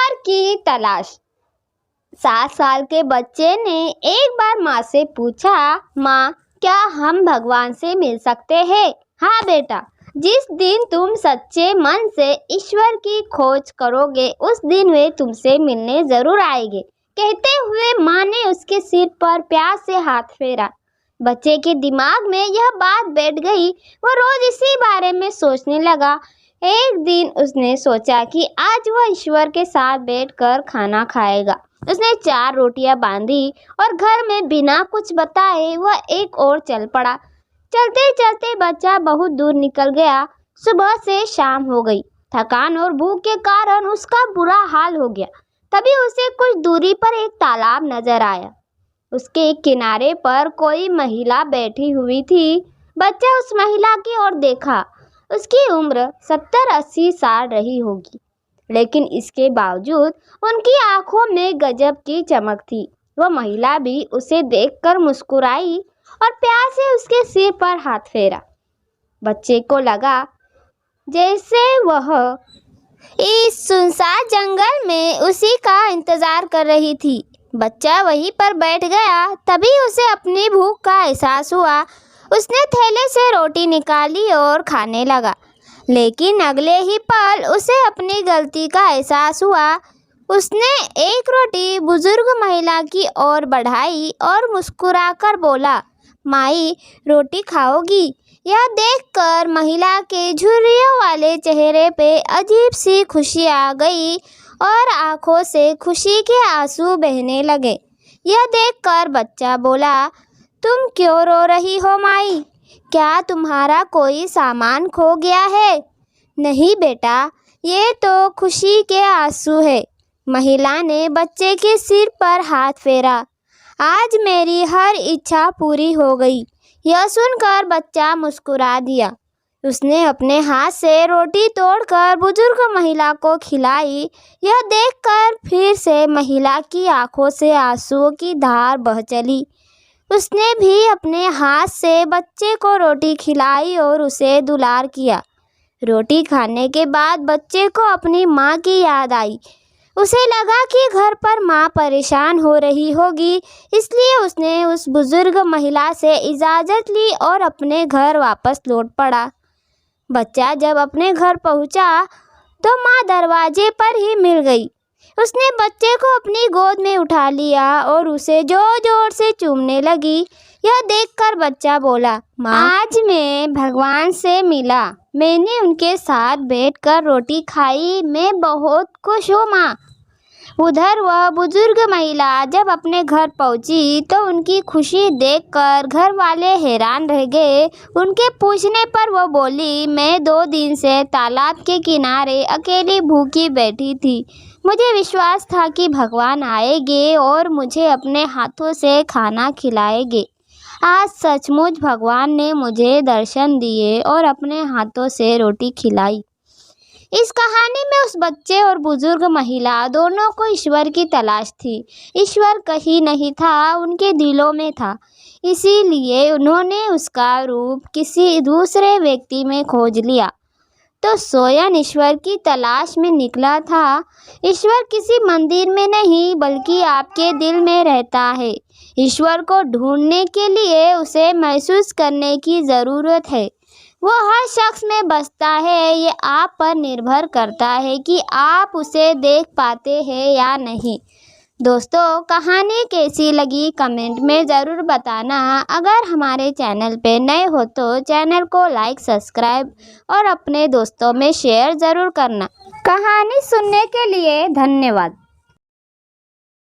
ईश्वर की तलाश। 7 साल के बच्चे ने एक बार माँ से पूछा, माँ, क्या हम भगवान से मिल सकते हैं? हाँ बेटा, जिस दिन तुम सच्चे मन से ईश्वर की खोज करोगे उस दिन वे तुमसे मिलने जरूर आएंगे। कहते हुए माँ ने उसके सिर पर प्यार से हाथ फेरा। बच्चे के दिमाग में यह बात बैठ गई। वो रोज इसी बारे में सोचने लगा। एक दिन उसने सोचा कि आज वह ईश्वर के साथ बैठकर खाना खाएगा। उसने 4 रोटियां बांधी और घर में बिना कुछ बताए वह एक ओर चल पड़ा। चलते चलते बच्चा बहुत दूर निकल गया। सुबह से शाम हो गई। थकान और भूख के कारण उसका बुरा हाल हो गया। तभी उसे कुछ दूरी पर एक तालाब नजर आया। उसके किनारे पर कोई महिला बैठी हुई थी। बच्चा उस महिला की ओर देखा। उसकी उम्र 70-80 साल रही होगी, लेकिन इसके बावजूद उनकी आंखों में गजब की चमक थी। वह महिला भी उसे देखकर मुस्कुराई और प्यार से उसके सिर पर हाथ फेरा। बच्चे को लगा जैसे वह इस सुनसान जंगल में उसी का इंतजार कर रही थी। बच्चा वहीं पर बैठ गया। तभी उसे अपनी भूख का एहसास हुआ। उसने थैले से रोटी निकाली और खाने लगा, लेकिन अगले ही पल उसे अपनी गलती का एहसास हुआ। उसने एक रोटी बुजुर्ग महिला की ओर बढ़ाई और मुस्कुराकर बोला, माई, रोटी खाओगी? यह देखकर महिला के झुर्रियों वाले चेहरे पे अजीब सी खुशी आ गई और आंखों से खुशी के आंसू बहने लगे। यह देखकर बच्चा बोला, तुम क्यों रो रही हो माई? क्या तुम्हारा कोई सामान खो गया है? नहीं बेटा, ये तो खुशी के आंसू है। महिला ने बच्चे के सिर पर हाथ फेरा। आज मेरी हर इच्छा पूरी हो गई। यह सुनकर बच्चा मुस्कुरा दिया। उसने अपने हाथ से रोटी तोड़कर बुजुर्ग महिला को खिलाई। यह देखकर फिर से महिला की आंखों से आंसुओं की धार बह चली। उसने भी अपने हाथ से बच्चे को रोटी खिलाई और उसे दुलार किया। रोटी खाने के बाद बच्चे को अपनी माँ की याद आई। उसे लगा कि घर पर माँ परेशान हो रही होगी, इसलिए उसने उस बुजुर्ग महिला से इजाज़त ली और अपने घर वापस लौट पड़ा। बच्चा जब अपने घर पहुँचा तो माँ दरवाजे पर ही मिल गई। उसने बच्चे को अपनी गोद में उठा लिया और उसे जोर जोर से चूमने लगी। यह देखकर बच्चा बोला, माँ, आज मैं भगवान से मिला। मैंने उनके साथ बैठकर रोटी खाई। मैं बहुत खुश हूँ माँ। उधर वह बुजुर्ग महिला जब अपने घर पहुंची तो उनकी खुशी देखकर घर वाले हैरान रह गए। उनके पूछने पर वो बोली, मैं 2 दिन से तालाब के किनारे अकेली भूखी बैठी थी। मुझे विश्वास था कि भगवान आएंगे और मुझे अपने हाथों से खाना खिलाएंगे। आज सचमुच भगवान ने मुझे दर्शन दिए और अपने हाथों से रोटी खिलाई। इस कहानी में उस बच्चे और बुजुर्ग महिला दोनों को ईश्वर की तलाश थी। ईश्वर कहीं नहीं था, उनके दिलों में था। इसीलिए उन्होंने उसका रूप किसी दूसरे व्यक्ति में खोज लिया। तो स्वयं ईश्वर की तलाश में निकला था। ईश्वर किसी मंदिर में नहीं, बल्कि आपके दिल में रहता है। ईश्वर को ढूंढने के लिए उसे महसूस करने की ज़रूरत है। वो हर शख्स में बसता है। ये आप पर निर्भर करता है कि आप उसे देख पाते हैं या नहीं। दोस्तों, कहानी कैसी लगी कमेंट में ज़रूर बताना। अगर हमारे चैनल पे नए हो तो चैनल को लाइक, सब्सक्राइब और अपने दोस्तों में शेयर ज़रूर करना। कहानी सुनने के लिए धन्यवाद।